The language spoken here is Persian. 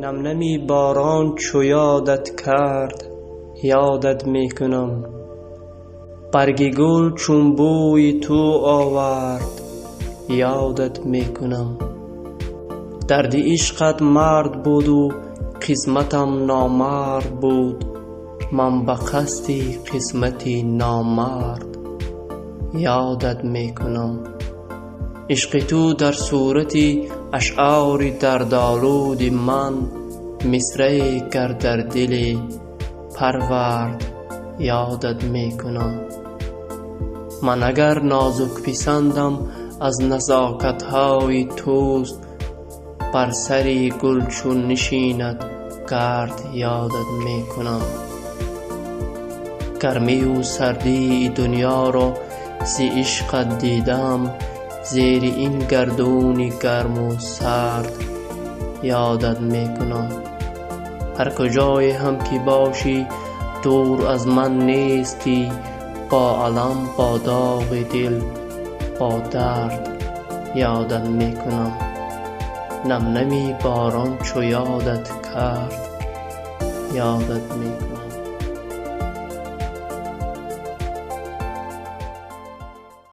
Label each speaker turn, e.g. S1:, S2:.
S1: نم نمی باران چو یادت کرد یادت می کنم. برگ گل چون بوی تو آورد یادت می کنم. درد عشقت مرد بود و قسمتم نامرد بود. من به قصد قسمتی نامرد یادت می کنم. عشق تو در صورت اشعار دردآلود من مصرعی کرد در دل پرورد یادت می کنم. من اگر نازک پسندم از نزاکت های توست، بر سری گل چون نشیند گرد یادت می کنم. گرمی و سردی دنیا را ز عشقت دیدم، زیر این گردون گرم و سرد یادت می کنم. هر کجای هم که باشی دور از من نیستی، با علم با داغ دل با درد یادت می کنم. نم نمی باران چو یادت کرد یادت می کنم.